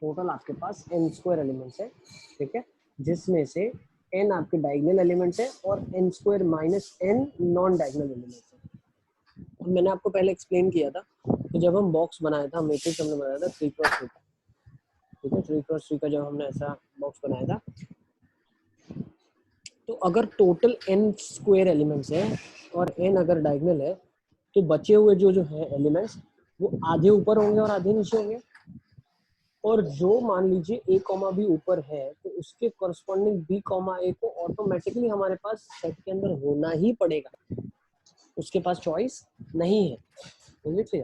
Total आपके पास n square elements है, ठीक है, जिसमें से n आपके डायगोनल एलिमेंट्स है और n square minus n non diagonal elements है। मैंने आपको पहले एक्सप्लेन किया था, तो जब हम बॉक्स बनाया था, मैट्रिक्स हमने बनाया था 3x3 का, ठीक है, 3x3 का जब हमने ऐसा बॉक्स बनाया था, तो अगर टोटल n स्क्वायर एलिमेंट्स है और n अगर डायगोनल है, तो बचे हुए जो है एलिमेंट्स वो आधे ऊपर होंगे और आधे नीचे होंगे। और जो मान लीजिए a कॉमा b ऊपर है, तो उसके करस्पॉन्डिंग b कॉमा a को ऑटोमेटिकली हमारे पास सेट के अंदर होना ही पड़ेगा, उसके पास चॉइस नहीं है। Okay.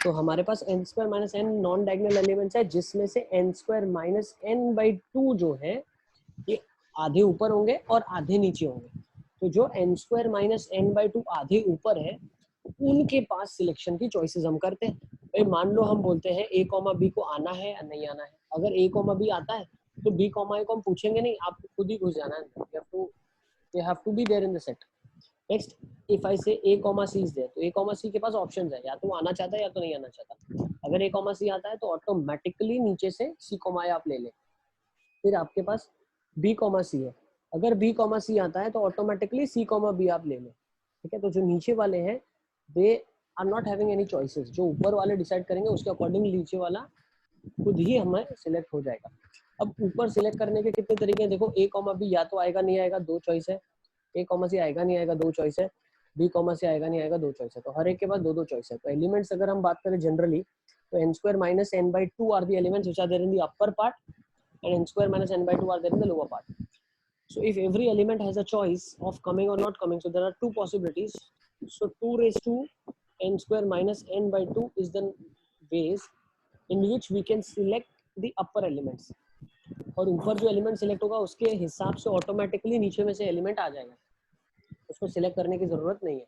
तो हमारे पास n square minus n non diagonal elements है, जिसमें से n स्क्वायर माइनस n/2 जो है ये आधे ऊपर होंगे और आधे नीचे होंगे। तो जो n स्क्वायर माइनस n/2 आधे ऊपर है, उनके पास सिलेक्शन की चॉइसेस हम करते हैं। भाई मान लो हम बोलते हैं a कॉमा b को आना है या नहीं आना है। अगर a कॉमा b आता है तो b कॉमा a को हम पूछेंगे नहीं, आपको खुद ही घुस जाना है, you have to be there in the set. Next, if I say a comma c is there, तो a कॉमा c के पास ऑप्शंस है, या तो आना चाहता है या तो नहीं आना चाहता। अगर a कॉमा c आता है तो ऑटोमेटिकली नीचे से c कॉमा a आप ले लें। फिर आपके पास b कॉमा c है, अगर b कॉमा c आता है तो ऑटोमेटिकली c कॉमा b आप ले लें, ठीक है। तो जो नीचे वाले हैं they are not having any choices, जो ऊपर वाले डिसाइड करेंगे उसके अकॉर्डिंग नीचे वाला खुद ही हमें सिलेक्ट हो जाएगा। अब ऊपर सिलेक्ट करने के कितने तरीके हैं, देखो a कॉमा b या तो आएगा नहीं आएगा, दो चॉइस है, a कॉमा c आएगा नहीं आएगा, दो चॉइस है, b कॉमा c आएगा नहीं आएगा, दो चॉइस है। तो हर एक के पास दो दो चॉइस है। तो एलिमेंट्स अगर हम बात करें जनरली, तो n square minus n/2 are the elements which are there in the upper part and n square minus n/2 are there in the lower part. So if every element has a choice of coming or not coming, so there are two possibilities. So 2 raised to n square minus n/2 is the ways in which we can select the upper elements. और ऊपर जो element select होगा उसके हिसाब से automatically नीचे में से एलिमेंट आ जाएगा, उसको सिलेक्ट करने की जरूरत नहीं है,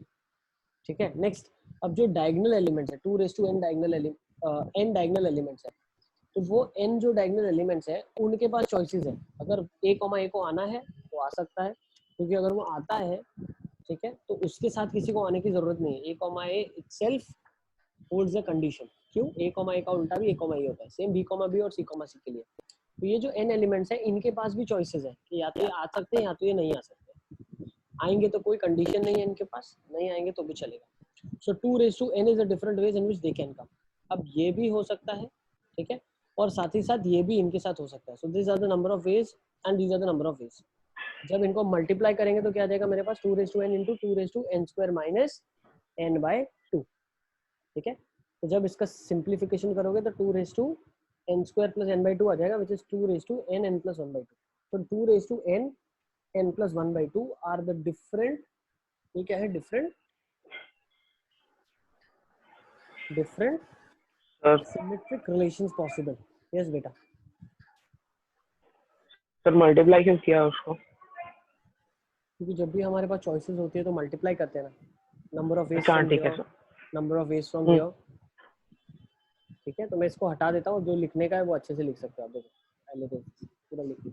ठीक है। नेक्स्ट, अब जो डायगोनल एलिमेंट्स है 2 raised to n diagonal elements है, तो वो n जो डायगोनल एलिमेंट्स है उनके पास चॉइसेस है। अगर a कॉमा a को आना है तो आ सकता है, क्योंकि अगर वो आता है, ठीक है, तो उसके साथ किसी को आने की जरूरत नहीं है। a comma a itself holds the condition. क्यों? a कॉमा a का उल्टा भी a कॉमा a होता है, सेम b कॉमा b और c कॉमा c के लिए। तो ये जो n एलिमेंट्स है इनके पास भी चॉइसेस है कि या तो ये आ सकते हैं या तो ये नहीं आ सकते। आएंगे तो कोई कंडीशन नहीं है इनके पास, नहीं आएंगे तो भी चलेगा। सो 2 raised to n is a different ways in which they can come. अब ये भी हो सकता है, ठीक है, और साथ ही साथ ये भी इनके साथ हो सकता है। So this are the number of ways and these are the number of ways. जब इनको मल्टीप्लाई करेंगे तो क्या आ जाएगा मेरे पास 2 raised to n into 2 raised to n square minus n/2, ठीक है। तो जब इसका सिंप्लीफिकेशन करोगे तो 2 raised to n square plus n/2 आ जाएगा, which is 2 raised to n n plus 1/2। तो 2 raised to n n plus 1/2 are the different, ये क्या है, different symmetric relations possible. Yes बेटा। सर मल्टीप्लाई क्यों किया उसको? क्योंकि जब भी हमारे पास चॉइसेस होती है तो मल्टीप्लाई करते हैं ना, नंबर ऑफ वेज अच्छा फ्रॉम ठीक है here, sir. Number of veg from here, ठीक है। तो मैं इसको हटा देता हूँ, जो लिखने का है वो अच्छे से लिख सकते हो आप। देखो पहले तो पूरा लिखिए।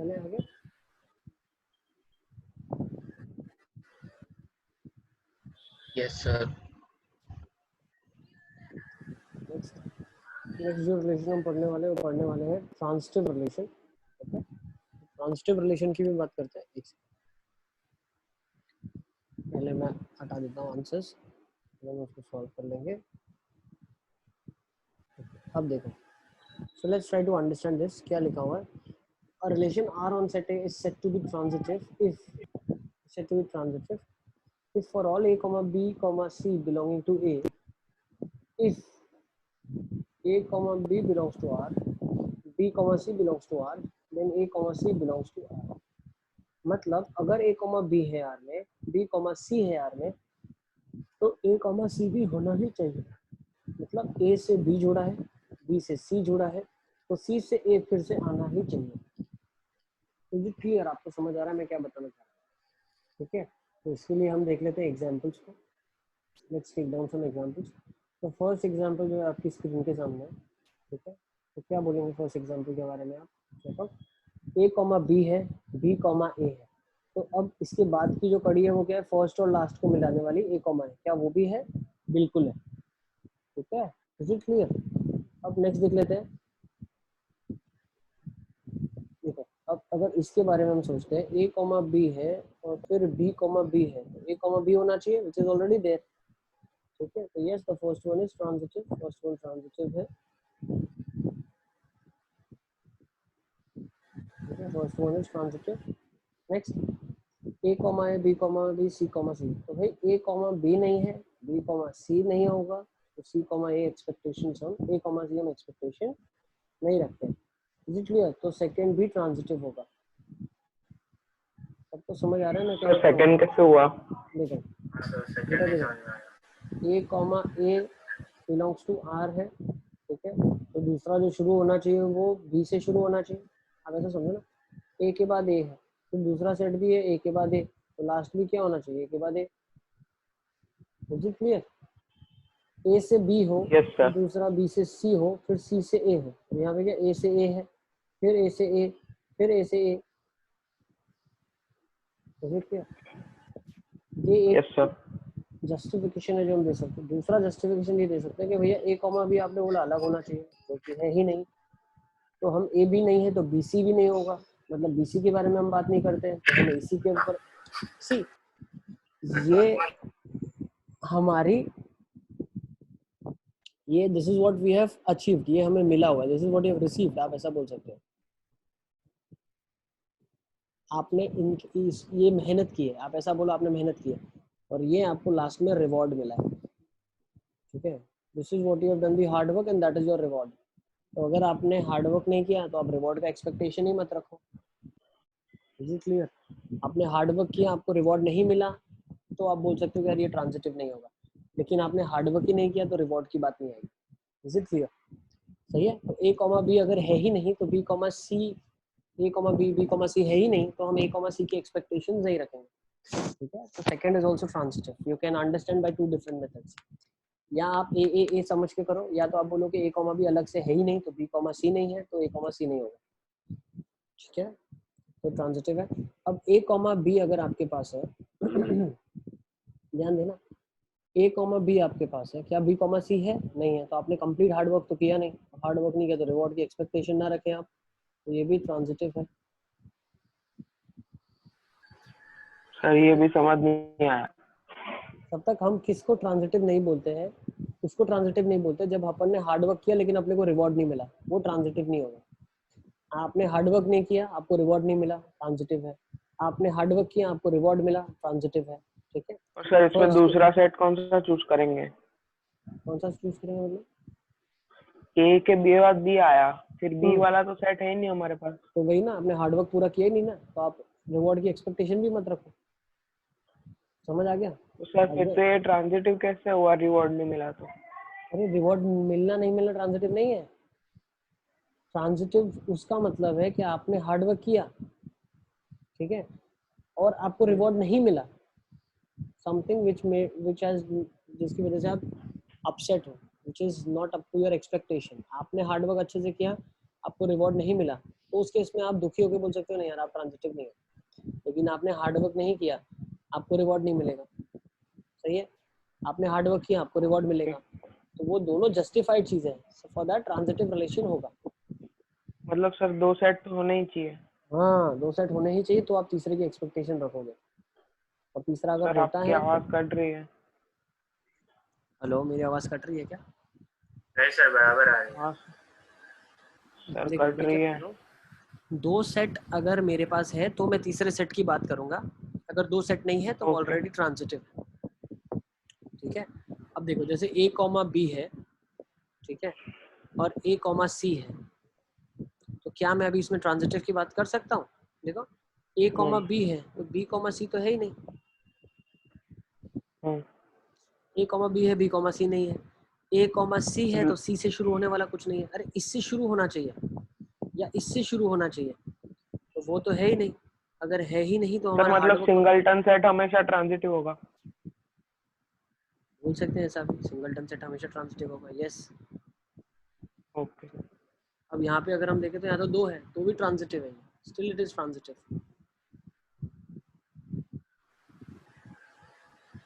चले आगे। Yes sir. नेक्स्ट, नेक्स्ट जो रिलेशन हम पढ़ने वाले हैं transitive relation. Okay, transitive relation की भी बात करते हैं। एक पहले मैं हटा देता हूँ आंसर्स, हम उसको सॉल्व कर लेंगे। अब देखो, so let's try to understand this. क्या लिखा हुआ है? A relation R on set A is said to be transitive if for all A, B, C belonging to A, if A, B belongs to R, B, C belongs to R, then A, C belongs to R। मतलब अगर A, B है R में, B, C है R में, तो A, C भी होना ही चाहिए। मतलब A से B जुड़ा है, B से C जुड़ा है, तो C से A फिर से आना ही चाहिए। तो क्लियर, आपको समझ आ रहा है मैं क्या बताना चाह रहा हूँ? ठीक है, तो इसके लिए हम देख लेते हैं एग्जाम्पल्स को। Let's take down some examples. तो फर्स्ट एग्जाम्पल जो है आपकी स्क्रीन के सामने है। ठीक है, तो क्या बोलेंगे फर्स्ट एग्जाम्पल के बारे में आप? देखो, A, B है, B, A है। तो अब इसके बाद की जो कड़ी है वो क्या है? फर्स्ट और लास्ट को मिलाने वाली A, A। क्या वो भी है? बिल्कुल है। ठीक है, इज इट क्लियर? अब नेक्स्ट देख लेते हैं। देखो, अब अगर इसके बारे में हम सोचते हैं, A, B है और फिर B, B है, तो A, B होना चाहिए, विच इज ऑलरेडी देयर। ठीक है, तो yes, the first one is transitive, first one transitive है। ठीक है, first one is transitive. Next, A, B, C, तो भाई A, B नहीं है, B, C नहीं होगा, तो C, A एक्सपेक्टेशन हम एक्सपेक्टेशन नहीं रखते। Is it clear? तो सेकंड भी ट्रांजिटिव होगा। सबको समझ आ रहा है ना क्या? सेकंड कैसे हुआ? देखो बेटा, देखो A, बिलोंग्स टू R है। ठीक है, तो दूसरा जो शुरू होना चाहिए वो B से शुरू होना चाहिए। आप ऐसा समझो ना, A के बाद A है, तो दूसरा सेट भी है A के बाद A, तो लास्ट भी क्या होना चाहिए? A के बाद A। Is it clear? A से B हो, यस फिर सर। दूसरा B से C हो, फिर C से A हो। तो यहाँ पे क्या A से A है, फिर A से A, फिर A से A। Is it clear? ये एक यस सर। जस्टिफिकेशन है जो हम दे सकते हैं। दूसरा जस्टिफिकेशन ये दे सकते हैं कि भैया A, B आपने बोला अलग होना चाहिए, जो कि है ही नहीं। तो हम A भी नहीं है तो BC भी नहीं होगा, मतलब BC के बारे में हम बात नहीं करते हैं, तो हम AC के ऊपर सी, ये हमारी, ये this is what we have achieved, ये हमें मिला हुआ है, this is what you have received, आप ऐसा बोल सकते हैं। आपने ये मेहनत की है, आप ऐसा बोलो आपने मेहनत की है, और ये आपको लास्ट में रिवॉर्ड मिला है। ठीक है, this is what you have done the hard work and that is your reward. तो अगर आपने हार्ड वर्क नहीं किया तो आप रिवॉर्ड का एक्सपेक्टेशन ही मत रखो। Is it clear? आपने हार्ड वर्क किया, आपको रिवॉर्ड नहीं मिला, तो आप बोल सकते हो यार ये ट्रांजिटिव नहीं होगा। लेकिन आपने हार्ड वर्क ही नहीं किया तो रिवॉर्ड की बात नहीं आएगी। Is it clear? सही है, तो A, B अगर है ही नहीं तो B, C, A, B, C है ही नहीं, तो हम A, C की एक्सपेक्टेशन नहीं रखेंगे। ठीक है, तो second is also transitive. You can understand by two different methods. या आप A समझ के करो, या तो आप बोलो कि A, B अलग से है ही नहीं, तो B, C नहीं है, तो A, C नहीं होगा। ठीक है, तो ट्रांजिटिव है। अब A, B अगर आपके पास है ध्यान देना, A, B आपके पास है, क्या B, C है? नहीं है, तो आपने कंप्लीट हार्ड वर्क तो किया नहीं, हार्ड वर्क नहीं किया तो रिवॉर्ड की एक्सपेक्टेशन ना रखें आप, तो ये भी ट्रांजिटिव है। सर ये भी समझ नहीं आया। तब तक हम किसको ट्रांजिटिव नहीं बोलते हैं, उसको ट्रांजिटिव नहीं बोलते जब अपन ने हार्ड वर्क किया लेकिन अपने को रिवॉर्ड नहीं मिला, वो ट्रांजिटिव नहीं होगा। आपने हार्ड वर्क नहीं किया, आपको रिवॉर्ड नहीं मिला, ट्रांजिटिव है। आपने हार्ड वर्क किया, आपको रिवॉर्ड मिला, ट्रांजिटिव है। ठीक है, और सर इसमें फर्स्ट दूसरा सेट कौन सा चूज करेंगे? कौन सा चूज करेंगे मतलब? ए के बाद बी आया, फिर बी वाला तो सेट है ही नहीं हमारे पास। तो वही ना, आपने हार्ड वर्क पूरा किया ही नहीं ना, तो आप रिवॉर्ड की एक्सपेक्टेशन भी मत रखो। समझ आ गया? तो सर फिर अगर से ट्रांजिटिव कैसे हुआ, रिवॉर्ड नहीं मिला तो? अरे रिवॉर्ड मिलना नहीं मिलना ट्रांजिटिव नहीं है। ट्रांजिटिव उसका मतलब है कि आपने हार्ड वर्क किया, ठीक है, और आपको रिवॉर्ड नहीं मिला, समथिंग विच हैज, जिसकी वजह से आप अपसेट हो, which is not up to your expectation. आपने हार्ड वर्क अच्छे से किया, आपको रिवॉर्ड नहीं मिला, तो उस केस में आप दुखी होकर बोल सकते हो नहीं यार आप ट्रांजिटिव नहीं हो। लेकिन आपने हार्ड वर्क नहीं किया, आपको रिवॉर्ड नहीं मिलेगा। सही है, आपने हार्ड वर्क किया, आपको रिवॉर्ड मिलेगा, तो वो दोनों जस्टिफाइड चीजें हैं, so for that transitive relation होगा। मतलब सर 2 सेट तो होने ही चाहिए। हाँ 2 सेट होने ही चाहिए, तो आप तीसरे की एक्सपेक्टेशन रखोगे, और तीसरा अगर सर होता आपकी है। आवाज कट रही है। हेलो, मेरी आवाज कट रही है क्या? नहीं सर, बराबर आ रही है। हाँ सर देखो कट मैं रही क्या है। बोल रहा हूँ, 2 सेट अगर मेरे पास है तो मैं तीसरे सेट की बात करूंगा, अगर 2 सेट नहीं है तो वो ओके। ऑलरेडी ट्रांजिटिव है। ठीक है, अब देखो जैसे a कॉमा बी है, ठीक है, और a कॉमा सी है, तो क्या मैं अभी इसमें ट्रांजिटिव की बात कर सकता हूँ? देखो a कॉमा नहीं। बी है तो b कॉमा सी तो है ही नहीं, a कॉमा बी है, b कॉमा सी नहीं है, a कॉमा सी है तो c से शुरू होने वाला कुछ नहीं है, अरे इससे शुरू होना चाहिए या इससे शुरू होना चाहिए, तो वो तो है ही नहीं। अगर है ही नहीं तो सर हमारा मतलब हार्डवर्क कहाँ? सिंगलटन सेट हमेशा ट्रांजिटिव होगा। बोल सकते हैं ऐसा भी, सिंगलटन सेट हमेशा ट्रांजिटिव होगा, यस। ओके। अब यहाँ पे अगर हम देखें तो यहाँ तो 2 है तो भी ट्रांजिटिव है, स्टिल इट इज ट्रांजिटिव।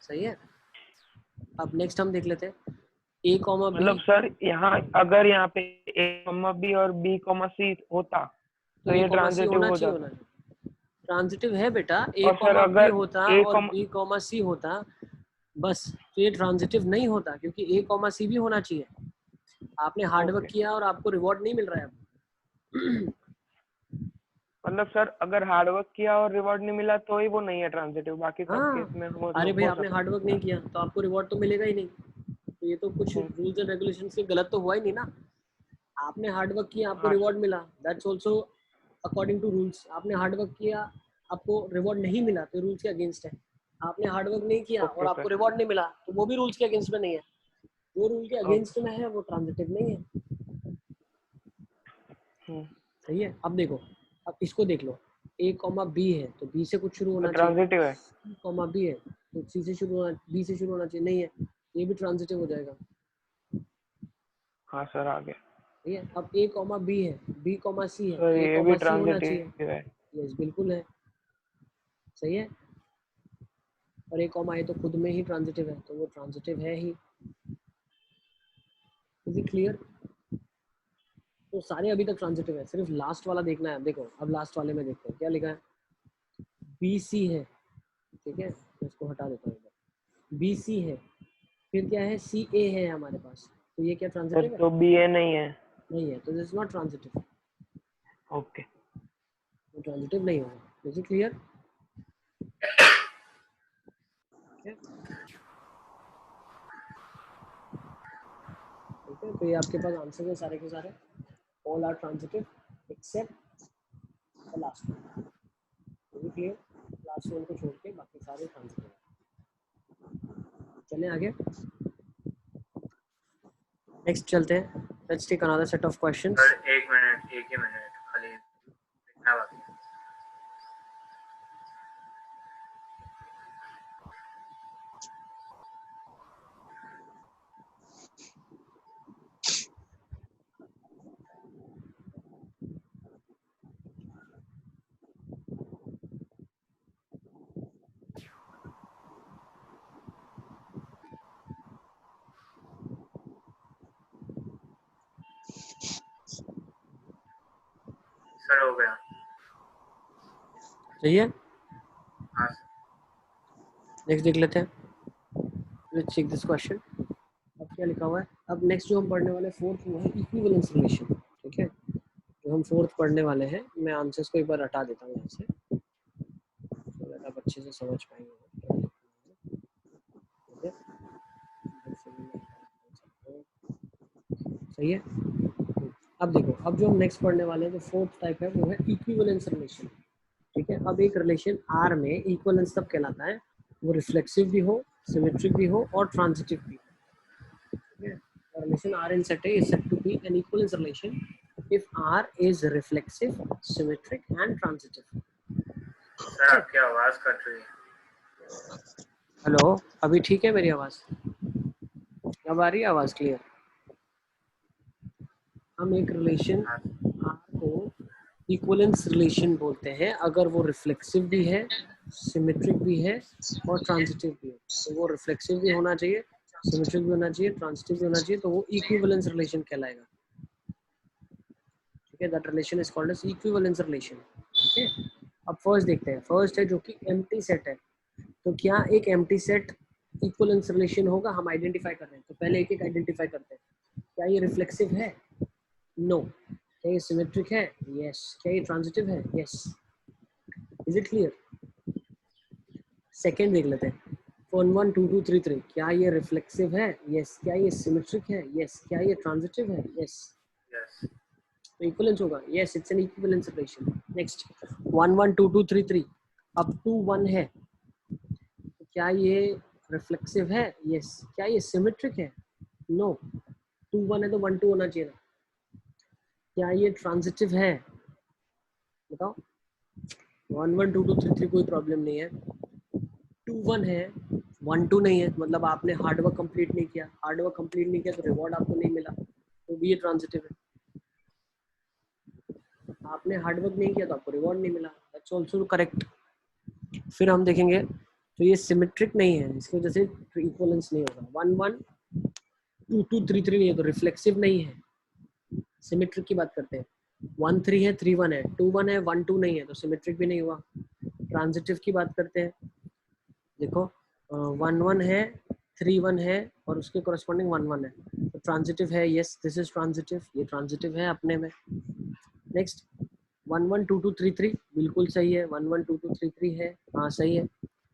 सही है। अब नेक्स्ट हम देख लेते हैं a कॉमा बी, मतलब सर यहाँ अगर यहाँ पे a, b और b, c होता तो तो a ये कॉमा सी ट्रांजिटिव होना हो चाहिए, जाता। ट्रांजिटिव है बेटा। a और सर कॉमा बी अगर होता a, और b कॉमा सी होता बस, तो ये ट्रांजिटिव नहीं होता, क्योंकि a कॉमा सी भी होना चाहिए। आपने हार्डवर्क ओके। किया और आपको रिवॉर्ड नहीं मिल रहा है अब। मतलब सर अगर हार्डवर्क किया और रिवॉर्ड नहीं मिला तो ही वो नहीं है ट्रांजिटिव, बाकी सब केस में हाँ, अरे मतलब भाई हो आपने सकता हार्डवर्क नहीं किया तो आपको रिवॉर्ड तो मिलेगा ही नहीं, तो ये तो कुछ है। रूल्स एंड रेगुलेशन से गलत तो हुआ ही नहीं ना। आपने हार्डवर्क किया, आपको हाँ रिवॉर्ड मिला, that's also according to rules. आपने हार्डवर्क किया, आपको रिवॉर्ड नहीं मिला तो रूल्स के अगेंस्ट है। आपने हार्डवर्क नहीं किया और ओके आपको सर। रिवॉर्ड नहीं मिला तो वो भी रूल्स के अगेंस्ट में नहीं है, वो रूल के अगेंस्ट ओके। में है, वो ट्रांजिटिव नहीं है। सही है। अब देखो, अब इसको देख लो, a कॉमा बी है तो b से कुछ शुरू तो होना चाहिए, ट्रांजिटिव है। c कॉमा बी है तो c से शुरू होना, b से शुरू होना चाहिए, नहीं है, ये भी ट्रांजिटिव हो जाएगा। हाँ सर आ गया। ठीक है। अब a कॉमा बी है, b कॉमा सी है, तो a ये भी कॉमा सी होना चाहिए, ट्रांजिटिव है। यस बिल्कुल है। सही है। और a कॉमा a तो खुद में ही ट्रांजिटिव है, तो वो ट्रांजिटिव है ही। Is it clear? तो सारे अभी तक ट्रांजिटिव है, सिर्फ लास्ट वाला देखना है। देखो अब लास्ट वाले में देखते हैं क्या लिखा है, बी सी है, ठीक है, मैं इसको हटा देता हूँ, बी सी है, फिर क्या है, सी ए है हमारे पास, तो ये क्या फिर ट्रांजिटिव है? तो BA नहीं है। नहीं है, तो this is not transitive, okay. वो ट्रांजिटिव नहीं होगा। Is it clear? ठीक है, तो ये आपके पास आंसर है सारे के सारे, all are transitive except the last one. Is it clear? Last one को छोड़ के बाकी सारे ट्रांजिटिव है। चलें आगे, नेक्स्ट चलते हैं। Let's take another set of questions. Sir एक ही मिनट खाली लिखना बाकी है। सर हो गया। सही है। हाँ नेक्स्ट देख लेते हैं। Let's check this question. अब क्या लिखा हुआ है, अब नेक्स्ट जो हम पढ़ने वाले फोर्थ वो है इक्विवेलेंस रिलेशन। ठीक है, जो हम फोर्थ पढ़ने वाले हैं, मैं आंसर्स को एक बार हटा देता हूँ यहाँ से, तो आप अच्छे से समझ पाएंगे। ठीक है, सही है। अब देखो, अब जो हम नेक्स्ट पढ़ने वाले हैं, जो फोर्थ टाइप है वो है इक्विवेलेंस रिलेशन। ठीक है, अब एक रिलेशन आर में इक्विवेलेंस तब कहलाता है वो रिफ्लेक्सिव भी हो, सिमेट्रिक भी हो और ट्रांजिटिव भी हो। ठीक है, relation R in set A is said to be an equivalence relation if R is reflexive, symmetric and transitive. Sir आपकी आवाज कट रही है। हेलो, अभी ठीक है मेरी आवाज? अब आ रही है आवाज क्लियर? हम एक रिलेशन हाँ R को इक्विवेलेंस रिलेशन बोलते हैं अगर वो रिफ्लेक्सिव भी है, सिमेट्रिक भी है और ट्रांजिटिव भी है। तो वो रिफ्लेक्सिव भी होना चाहिए, सिमेट्रिक भी होना चाहिए, ट्रांजिटिव भी होना चाहिए, तो वो इक्विवेलेंस रिलेशन कहलाएगा। ठीक है, that relation is called as equivalence relation. ठीक है, अब फर्स्ट देखते हैं। फर्स्ट है जो कि एम्प्टी सेट है, तो क्या एक एम्प्टी सेट इक्विवेलेंस रिलेशन होगा? हम आइडेंटिफाई कर रहे हैं, तो पहले एक एक आइडेंटिफाई करते हैं। क्या ये रिफ्लेक्सिव है? नो। क्या ये सिमेट्रिक है? यस। क्या ये ट्रांजिटिव है? Yes. Is it clear? Second देख लेते हैं। 1 1 2 2 3 3, क्या ये रिफ्लेक्सिव है? यस। क्या ये सिमेट्रिक है? यस। क्या ये ट्रांजिटिव है? यस। Yes. तो इक्विवेलेंस होगा। Yes, it's an equivalence relation. Next 1 1 2 2 3 3, अब 2 1 है, तो क्या ये रिफ्लेक्सिव है? यस। क्या ये सिमेट्रिक है? नो। 2 1 है तो 1 2 होना चाहिए था। क्या ये ट्रांजिटिव है? बताओ। 1 1 2 2 3 3 कोई प्रॉब्लम नहीं है। 2 1 है, 1 2 नहीं है, मतलब आपने हार्डवर्क कंप्लीट नहीं किया। हार्डवर्क कंप्लीट नहीं किया तो रिवॉर्ड आपको नहीं मिला, तो भी ये ट्रांजिटिव है। आपने हार्डवर्क नहीं किया तो आपको रिवॉर्ड नहीं मिला, दैट्स आल्सो करेक्ट। फिर हम देखेंगे, तो ये सिमेट्रिक नहीं है, इसकी वजह से इक्विवेलेंस नहीं होगा। 1 1 2 2 3 3 नहीं है, तो रिफ्लेक्सिव नहीं है। सिमेट्रिक की बात करते हैं। 1 3 है, 3 1 है, 2 1 है, 1 2 नहीं है, तो सिमेट्रिक भी नहीं हुआ। ट्रांजिटिव की बात करते हैं। देखो 1 1 है, 3 1 है, और उसके कोरस्पॉन्डिंग 1 1 है, तो ट्रांजिटिव है। यस, दिस इज ट्रांजिटिव, ये ट्रांजिटिव है अपने में। नेक्स्ट 1 1 2 2 3 3, बिल्कुल सही है। 1 1 2 2 3 3 है, हाँ सही है।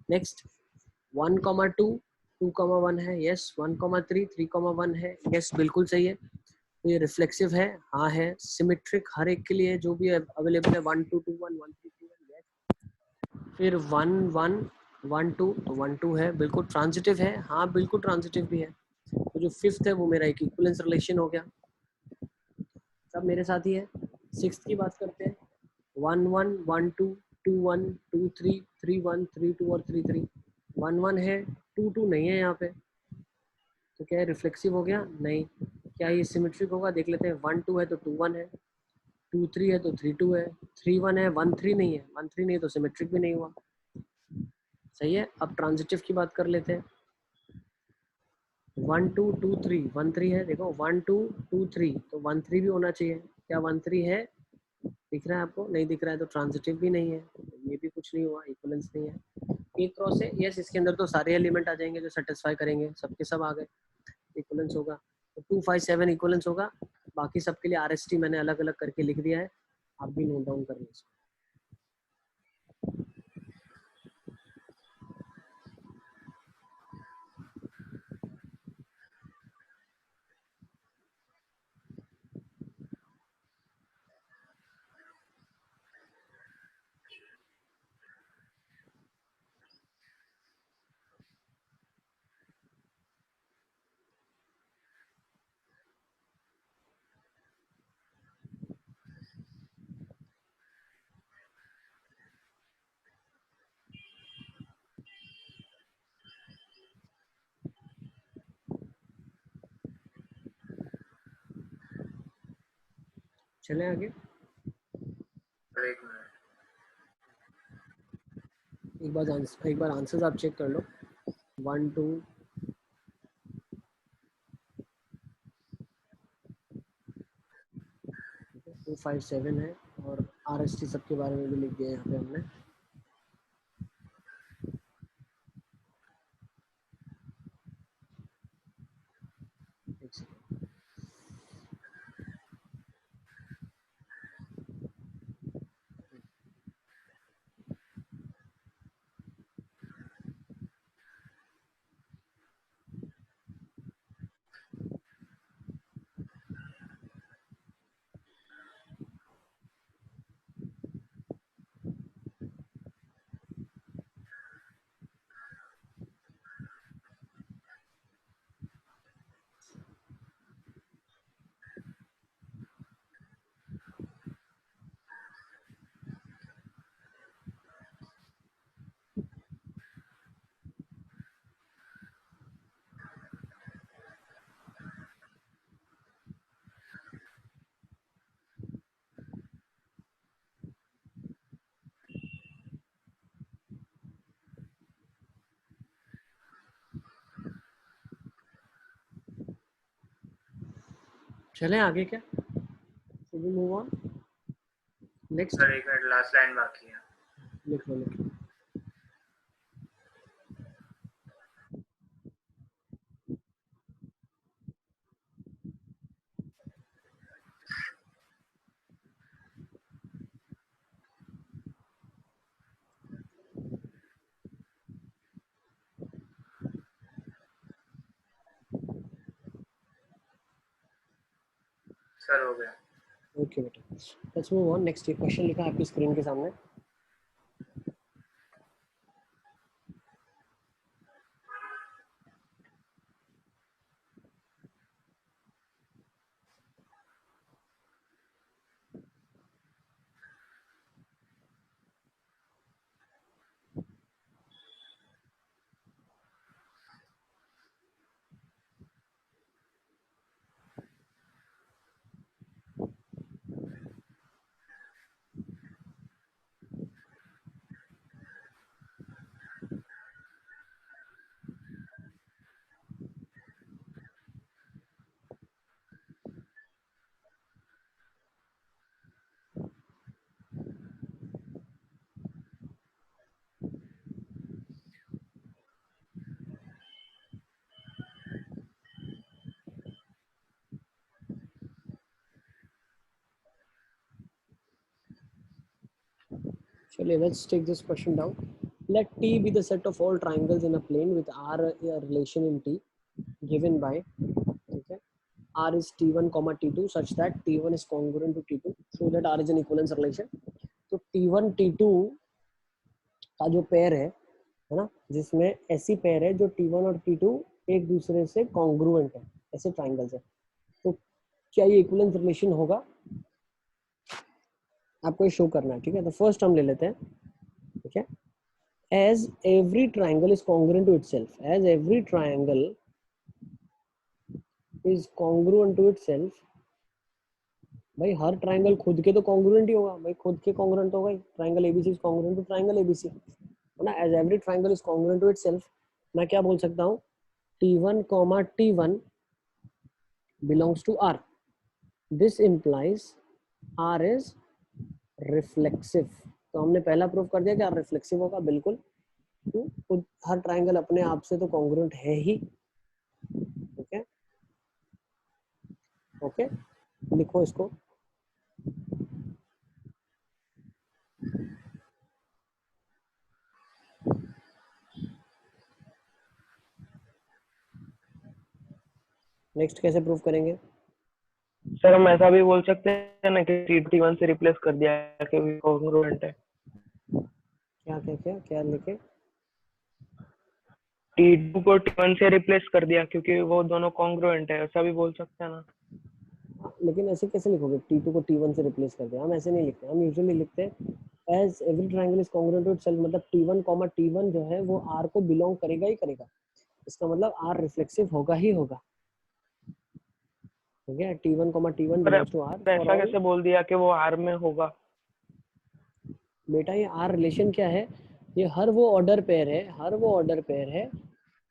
नेक्स्ट 1 2 2 1 है, यस। 1 3 3 1 है, यस, बिल्कुल सही है। तो ये रिफ्लेक्सिव है, हाँ है। सिमेट्रिक हर एक के लिए जो भी अवेलेबल है, 1 2 2 1 1 3 3 1, यस। फिर 1 1 1 2, तो 1 2 है, बिल्कुल ट्रांजिटिव है, हाँ बिल्कुल ट्रांजिटिव भी है। तो जो फिफ्थ है वो मेरा एक इक्विवेलेंस रिलेशन हो गया। सब मेरे साथ ही है। सिक्स्थ की बात करते हैं। 1 1 1 2 2 1 2 3 3 1 3 2 और 3 3। 1 1 है, 2 2 नहीं है यहाँ पे, तो क्या है रिफ्लेक्सिव हो गया? नहीं। क्या ये सिमेट्रिक होगा? देख लेते हैं। 1 2 है तो 2 1 है, 2 3 है तो 3 2 है, 3 1 है, 1 3 नहीं है, 1 3 नहीं तो सिमेट्रिक भी नहीं हुआ। सही है। अब ट्रांजिटिव की बात कर लेते हैं। 1 2 2 3, 1 3 है, देखो 1 2 2 3, तो 1 3 भी होना चाहिए। क्या 1 3 है? दिख रहा है आपको? नहीं दिख रहा है, तो ट्रांजिटिव भी नहीं है, ये भी कुछ नहीं हुआ, इक्विवेलेंस नहीं है। एक क्रॉस है, यस, इसके अंदर तो सारे एलिमेंट आ जाएंगे जो सेटिस्फाई करेंगे, सबके सब आ गए, इक्विवेलेंस होगा। तो 2 5 7 इक्विवेलेंस होगा। बाकी सबके लिए आरएसटी मैंने अलग अलग करके लिख दिया है, आप भी नोट डाउन कर लीजिए। चले आगे। एक मिनट। एक बार आंसर्स आप चेक कर लो। 1 2 2 5 7 है, और आरएसटी सबके बारे में भी लिख दिया यहाँ पे हमने। एक सेकंड। चलें आगे क्या? Should we move on? Next. Sir एक मिनट, लास्ट लाइन बाकी है. लिख लो लिख लो. सर हो गया. ओके बेटा, लेट्स मूव ऑन. नेक्स्ट ये क्वेश्चन लिखा है आपकी स्क्रीन के सामने. चलिए, let's take this question down. Let T be the set of all triangles in a plane with R a relation in T given by, okay, R is T1, T2 such that T1 is congruent to T2. So that R is an equivalence relation. तो T1 T2 का जो pair है ना, जिसमें ऐसी pair है जो T1 और T2 एक दूसरे से कॉन्ग्रुएंट है, ऐसे ट्राइंगल्स है, तो क्या ये इक्विवेलेंस रिलेशन होगा? आपको ये शो करना है, ठीक है. तो फर्स्ट हम ले लेते हैं, ठीक है. As every triangle is congruent to itself, as every triangle is congruent to itself, भाई हर ट्राइंगल खुद के तो कॉन्ग्रुएंट ही होगा, भाई खुद के कॉन्ग्रुएंट होगा. Triangle ABC is congruent to triangle ABC, है ना. As every triangle is congruent to itself, मैं क्या बोल सकता हूँ? T1, T1 belongs to R. This implies R is reflexive. तो हमने पहला प्रूव कर दिया कि R रिफ्लेक्सिव होगा, बिल्कुल. तो हर ट्राइंगल अपने आप से तो कॉन्ग्रुएंट है ही. ओके ओके, लिखो इसको. नेक्स्ट कैसे प्रूव करेंगे? सर हम ऐसा भी बोल सकते हैं ना कि T1 से रिप्लेस कर दिया कि कॉन्ग्रुएंट है. क्या क्या क्या क्या लिखे? T2 को T1 से रिप्लेस कर दिया क्योंकि वो दोनों कॉन्ग्रुएंट है, ऐसा भी बोल सकते हैं ना. लेकिन ऐसे कैसे लिखोगे? T2 को T1 से रिप्लेस कर दिया? हम ऐसे नहीं लिखते. हम यूजुअली लिखते हैं as every triangle is congruent to itself, मतलब T1, T1 जो है वो R को बिलोंग करेगा ही करेगा. इसका मतलब R रिफ्लेक्सिव होगा ही होगा. ठीक है. T1, T1 belongs to R. ऐसा कैसे बोल दिया कि वो R में होगा? बेटा ये R रिलेशन क्या है? ये हर वो ऑर्डर पेयर है, हर वो ऑर्डर पेयर है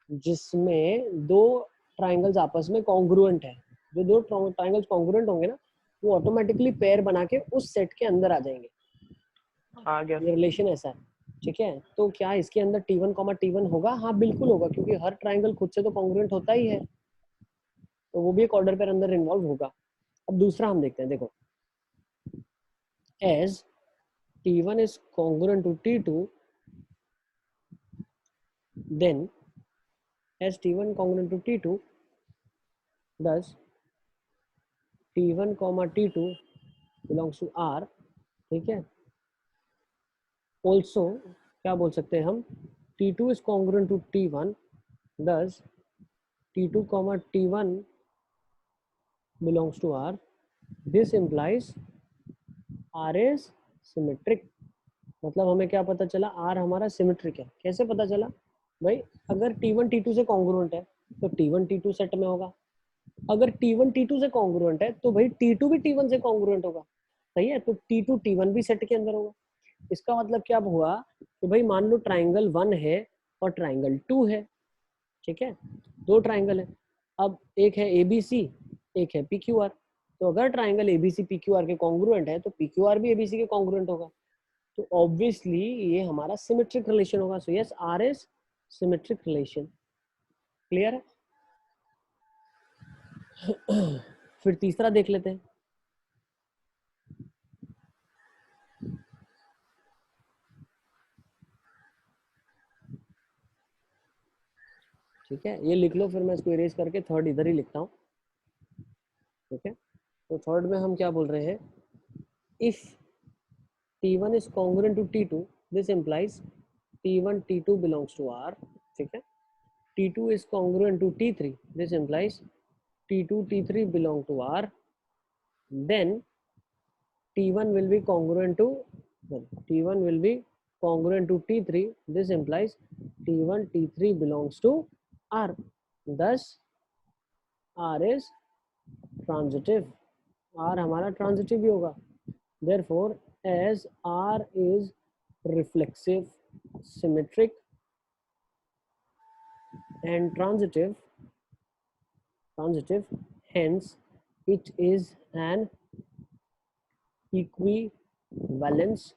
जिसमें दो ट्राइंगल्स आपस में कॉन्ग्रुएंट है. जो दो ट्राइंगल्स कॉन्ग्रुएंट होंगे ना, वो ऑटोमेटिकली पेयर बना के उस सेट के अंदर आ जाएंगे. आ गया. ये रिलेशन ऐसा है, ठीक है. तो क्या इसके अंदर T1, T1 होगा? हाँ बिल्कुल होगा, क्योंकि हर ट्राइंगल खुद से तो कॉन्ग्रुएंट होता ही है, तो वो भी एक ऑर्डर पेयर अंदर इन्वॉल्व होगा. अब दूसरा हम देखते हैं. देखो, as T1 is congruent to T2, then as T1 congruent to T2, thus T1, T2 belongs to R. ठीक है. Also क्या बोल सकते हैं हम? T2 is congruent to T1, thus T2, T1 belongs to R. This implies R is symmetric. मतलब हमें क्या पता चला? R हमारा सिमेट्रिक है. कैसे पता चला? भाई अगर T1 T2 से कॉन्ग्रुएंट है तो T1 T2 सेट में होगा. अगर T1 T2 से कॉन्ग्रुएंट है तो भाई T2 भी T1 से कॉन्ग्रुएंट होगा. सही है. तो T2 T1 भी सेट के अंदर होगा. इसका मतलब क्या हुआ कि भाई मान लो ट्राइंगल 1 है और ट्राइंगल 2 है. ठीक है, दो ट्राइंगल है. अब एक है ABC, एक है PQR. तो अगर ट्राइंगल एबीसी पीक्यूआर के कॉन्ग्रुएंट है तो पीक्यूआर भी एबीसी के कॉन्ग्रुएंट होगा, तो ऑब्वियसली ये हमारा सिमेट्रिक रिलेशन होगा। So yes, R is symmetric relation. Clear है? फिर तीसरा देख लेते हैं। ठीक है, ये लिख लो, फिर मैं इसको इरेज करके थर्ड इधर ही लिखता हूँ। ठीक है, तो थर्ड में हम क्या बोल रहे हैं, if T1 is congruent to T2, this implies T1 T2 belongs to R. ठीक है, T2 is congruent to T3, this implies T2 T3 belong to R. Then T1 will be congruent to T1 will be congruent to T3, this implies T1 T3 belongs to R. Thus R is transitive, R हमारा transitive ही होगा। Therefore, as R is reflexive, symmetric and transitive, hence it is an equivalence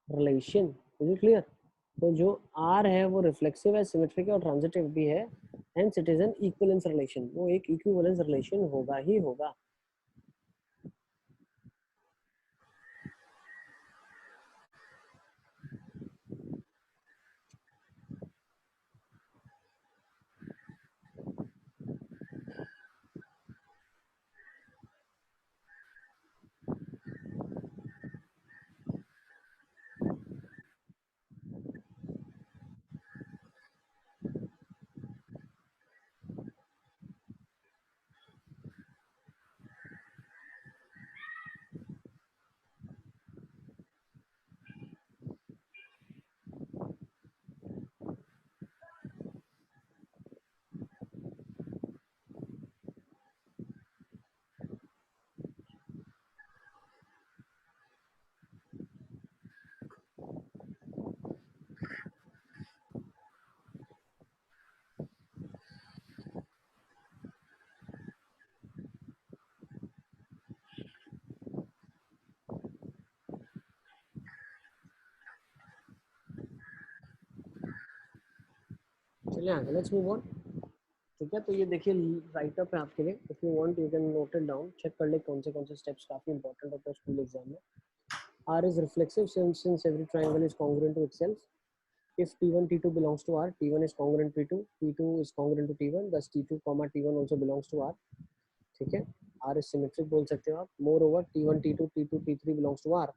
relation. Is it clear? तो जो R है वो reflexive है, symmetric है और transitive भी है, hence it is an equivalence relation. वो एक equivalence relation होगा ही होगा। चलिए आगे, लेट्स मूव ऑन। ठीक है, तो ये देखिए राइट अप है आपके लिए, if you want you can note it down, check कर ले कौन से स्टेप्स काफी इंपॉर्टेंट होते हैं स्कूल एग्जाम में। R is reflexive since every triangle is congruent to itself. If T1 T2 belongs to R, T1 is congruent to T2, T2 is congruent to T1, thus T2 T1 also belongs to R. ठीक है, R is symmetric बोल सकते हो आप। Moreover T1 T2 T2 T3 belongs to R,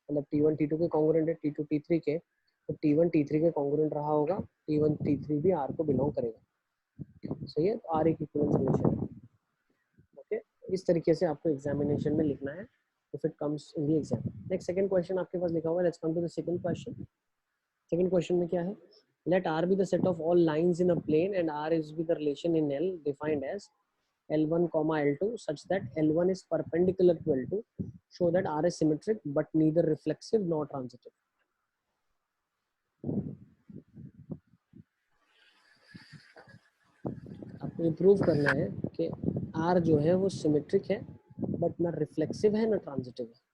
मतलब T1 T2 के congruent है, T2 T3 के, तो T1 T3 के congruent रहा होगा, T1 T3 भी R को belong करेगा। सही है, तो R एक इक्विवेलेंस रिलेशन है। ओके, इस तरीके से आपको एग्जामिनेशन में लिखना है if it comes in the exam. Next second question आपके पास लिखा हुआ है, let's come to the second question. Second question में क्या है, let R be the set of all lines in a plane and R is be the relation in L defined as L1 comma L2 such that L1 is perpendicular to L2, show that R is symmetric but neither reflexive nor transitive. आपको ये prove करना है कि R जो है वो symmetric है but ना रिफ्लेक्सिव है ना ट्रांजिटिव है।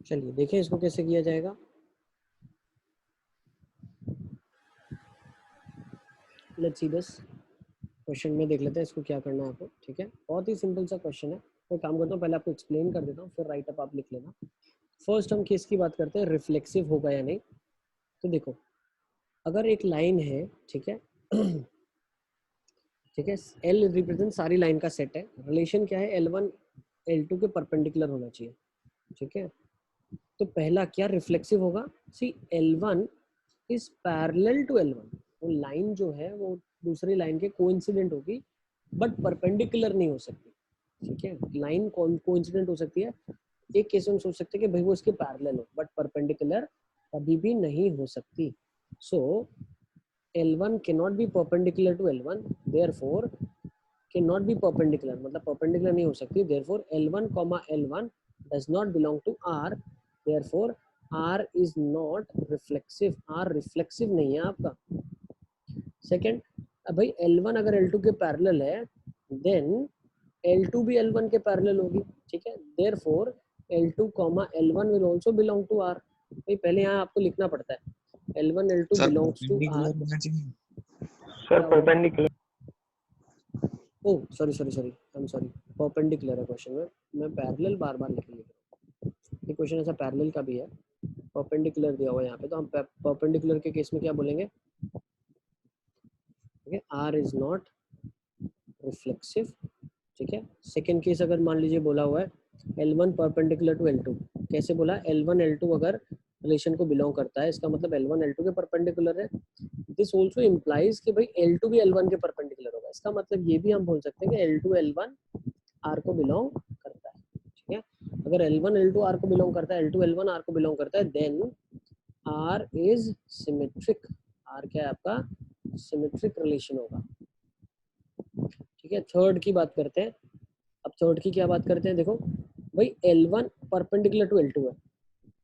चलिए देखें इसको कैसे किया जाएगा। लेट्स सी दिस क्वेश्चन में देख लेते हैं इसको क्या करना है आपको। ठीक है, बहुत ही सिंपल सा क्वेश्चन है। मैं काम करता हूँ, पहले आपको एक्सप्लेन कर देता हूँ, फिर राइट अप आप लिख लेना। फर्स्ट हम केस की बात करते हैं, रिफ्लेक्सिव होगा या नहीं। तो देखो, अगर एक लाइन है, ठीक है ठीक है, L रिप्रेजेंट सारी लाइन का सेट है, रिलेशन क्या है, L1 L2 के परपेंडिकुलर होना चाहिए। ठीक है, तो पहला क्या रिफ्लेक्सिव होगा, सी L1 is parallel to L1, वो लाइन जो है वो दूसरी लाइन के कोइंसिडेंट होगी बट परपेंडिकुलर नहीं हो सकती। ठीक है, लाइन कोइंसिडेंट हो सकती है, एक केस में सोच सकते हैं कि भाई वो इसके पैरेलल हो, बट परपेंडिकुलर कभी भी नहीं हो सकती। सो L1 cannot be perpendicular to L1, therefore cannot be perpendicular, मतलब perpendicular नहीं हो सकती, therefore L1 comma L1 does not belong to R, therefore R is not reflexive, R reflexive नहीं है आपका। सेकेंड, अब भाई L1 अगर L2 के पैरेलल है देन L2 भी L1 के पैरेलल होगी। ठीक है, therefore L2 comma L1 will also belong to R। भाई पहले यहाँ आपको लिखना पड़ता है L1 L2 belongs to R। Sir perpendicular. Oh sorry sorry sorry, I am sorry, perpendicular है क्वेश्चन में, मैं पैरेलल बार बार लिख रहा हूँ, ये क्वेश्चन ऐसा पैरेलल का भी है, परपेंडिकुलर दिया हुआ है यहाँ पे, तो हम परपेंडिकुलर के केस में क्या बोलेंगे, ठीक है, R इज नॉट रिफ्लेक्सिव। ठीक है, सेकेंड केस अगर मान लीजिए बोला हुआ है L1 परपेंडिकुलर टू L2, कैसे बोला, L1 L2 अगर रिलेशन को बिलोंग करता है, इसका मतलब L1 L2 के परपेंडिकुलर है। दिस ऑल्सो इम्प्लाइज कि भाई L2 भी L1 के परपेंडिकुलर होगा, इसका मतलब ये भी हम बोल सकते हैं कि L2 L1 R को बिलोंग करता है। ठीक है, अगर L1 L2 R को बिलोंग करता है, L2 L1 R को बिलोंग करता है, then R is symmetric, R क्या है आपका, सिमेट्रिक रिलेशन होगा। ठीक है, थर्ड की बात करते हैं, अब थर्ड की क्या बात करते हैं, देखो भाई L1 परपेंडिकुलर टू L2 है,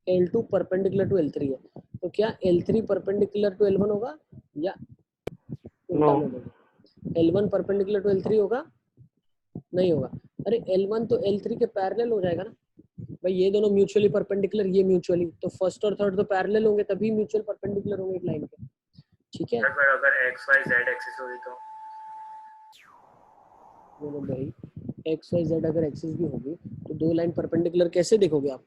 L2 परपेंडिकुलर टू L3 है, तो क्या L3 परपेंडिकुलर टू L1 होगा या उल्टा में बोलो, L1 परपेंडिकुलर टू L3 होगा, नहीं होगा। अरे L1 तो L3 के पैरेलल हो जाएगा ना भाई, ये दोनों म्यूचुअली परपेंडिकुलर, ये म्यूचुअली, तो फर्स्ट और थर्ड तो पैरेलल होंगे, तभी म्यूचुअल परपेंडिकुलर होंगे एक लाइन के। ठीक है, पर अगर एक्स वाई जेड एक्सिस होगी तो बोलो भाई एक्स वाई जेड अगर एक्सिस भी होगी तो दो लाइन परपेंडिकुलर कैसे देखोगे आप,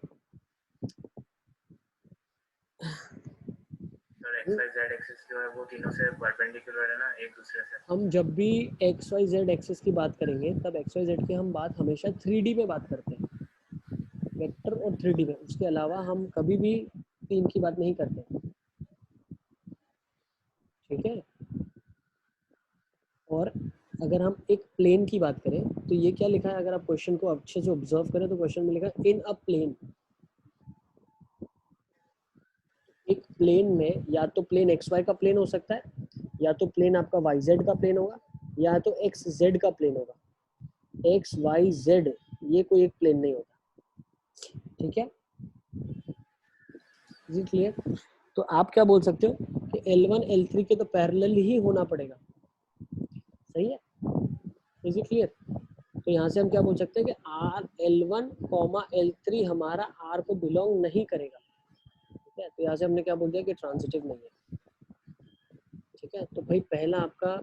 एक्स वाई जेड एक्सिस जो है वो तीनों से परपेंडिकुलर है ना एक दूसरे से। हम जब भी एक्स वाई जेड एक्सिस की बात करेंगे तब एक्स वाई जेड की हम बात हमेशा 3D में बात करते हैं, वेक्टर और 3D में, उसके अलावा हम कभी भी 3 की बात नहीं करते। ठीक है, और अगर हम एक प्लेन की बात करें तो ये क्या लिखा है, अगर आप क्वेश्चन को अच्छे से ऑब्जर्व करें तो क्वेश्चन में लिखा है इन अ प्लेन। एक प्लेन में या तो प्लेन एक्स वाई का प्लेन हो सकता है, या तो प्लेन आपका वाई जेड का प्लेन होगा, या तो एक्स जेड का प्लेन होगा। एक्स वाई जेड ये कोई एक प्लेन नहीं होता। ठीक है, जी क्लियर। तो आप क्या बोल सकते हो कि L1 L3 के तो पैरेलल ही होना पड़ेगा, सही है, इज इट क्लियर। तो यहाँ से हम क्या बोल सकते हैं कि R L1 L3 हमारा R को बिलोंग नहीं करेगा। ठीक है, तो यहाँ से हमने क्या बोल दिया कि ट्रांजिटिव नहीं है। ठीक है, तो भाई पहला आपका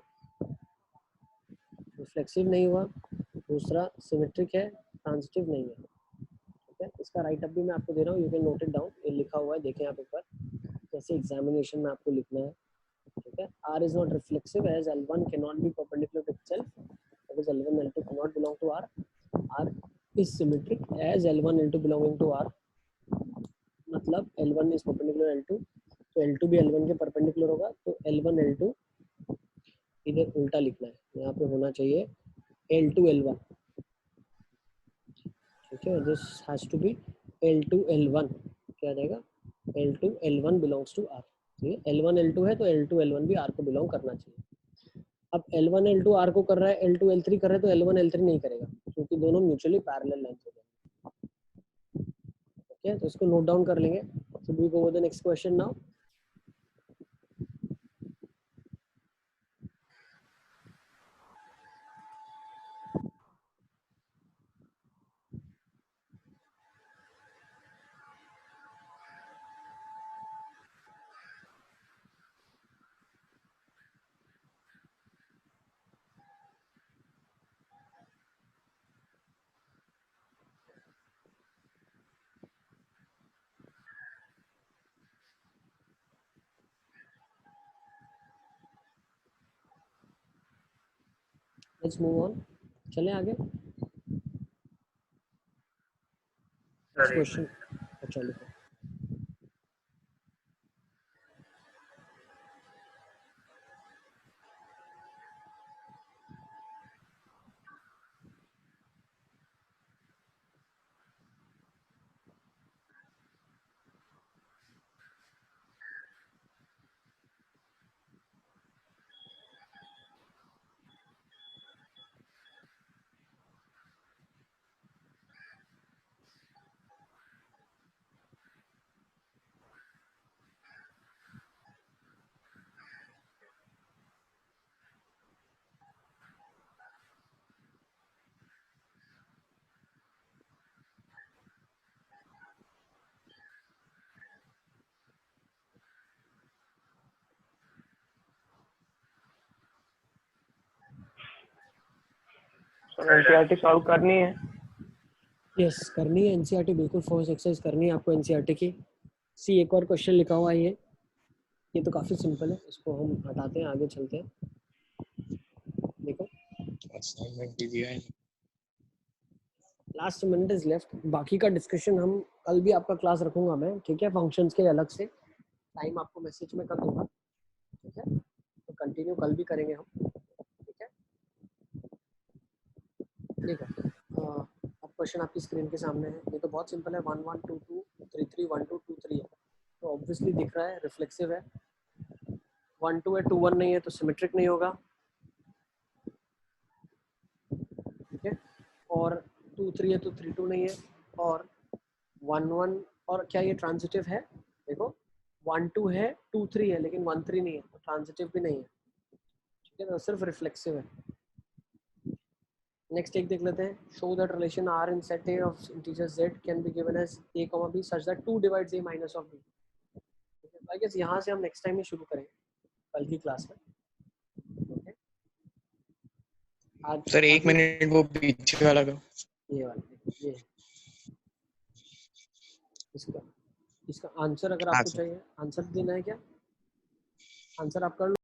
रिफ्लेक्सिव नहीं हुआ, दूसरा सिमेट्रिक है, ट्रांजिटिव नहीं है। ठीक है, इसका राइट अप भी मैं आपको दे रहा हूँ, you can note it down, ये लिखा हुआ है, देखें आप एक बार जैसे एग्जामिनेशन में आपको लिखना है। ठीक है, R is not reflexive as L1 cannot be perpendicular to itself, that is L1 L2 cannot belong to R, R is symmetric as L1 L2 belonging to R, मतलब L1 is perpendicular L2 तो L2 भी L1 के perpendicular होगा, तो L1 L2 इधर उल्टा लिखना है, यहाँ पे होना चाहिए L2 L1। ठीक है, this has to be L2 L1, क्या आ जाएगा, L2 L1 belongs to R। ठीक है, L1 L2 है तो L2 L1 भी R को बिलोंग करना चाहिए। अब L1 L2 R को कर रहा है, L2 L3 कर रहा है, तो L1 L3 नहीं करेगा क्योंकि दोनों म्यूचुअली पैरेलल लेंथ हो जाएंगे। ओके, तो इसको नोट डाउन कर लेंगे। So we go with the next question now. Let's move on, चलें आगे। Next question. अच्छा लिखो। एनसीईआरटी सॉल्व करनी है। यस करनी है एनसीईआरटी, बिल्कुल फर्स्ट एक्सरसाइज करनी है आपको एनसीईआरटी की। सी एक और क्वेश्चन लिखा हुआ है ये तो काफ़ी सिंपल है, इसको हम हटाते हैं, आगे चलते हैं। देखो असाइनमेंट भी दिया है। लास्ट मिनट इज लेफ्ट, बाकी का डिस्कशन हम कल भी आपका क्लास रखूंगा मैं, ठीक है, फंक्शंस के अलग से टाइम आपको मैसेज में कर दूंगा, ठीक है, तो कंटिन्यू कल भी करेंगे हम, ठीक है। ठीक है, अब क्वेश्चन आपकी स्क्रीन के सामने है, ये तो बहुत सिंपल है, 1 1 2 2 3 3 1 2 2 3 है, तो ऑब्वियसली दिख रहा है रिफ्लेक्सिव है। 1 2 है 2 1 नहीं है तो सिमेट्रिक नहीं होगा, ठीक है, और 2 3 है तो 3 2 नहीं है, और 1 1 और क्या ये ट्रांजिटिव है? देखो 1 2 है 2 3 है लेकिन 1 3 नहीं है, तो ट्रांजिटिव भी नहीं है, ठीक है, तो सिर्फ रिफ्लेक्सिव है। नेक्स्ट एक देख लेते हैं, show that relation R in set A of integer Z can be given as A, B such that 2 divides A minus of B। I guess यहाँ से हम नेक्स्ट टाइम ही शुरू करेंगे कल की क्लास में, ओके। आज सर एक मिनट वो पीछे वाला का ये वाला, ये इसका आंसर अगर हाँ आपको सर। चाहिए, आंसर देना है क्या? आंसर आप कर लो।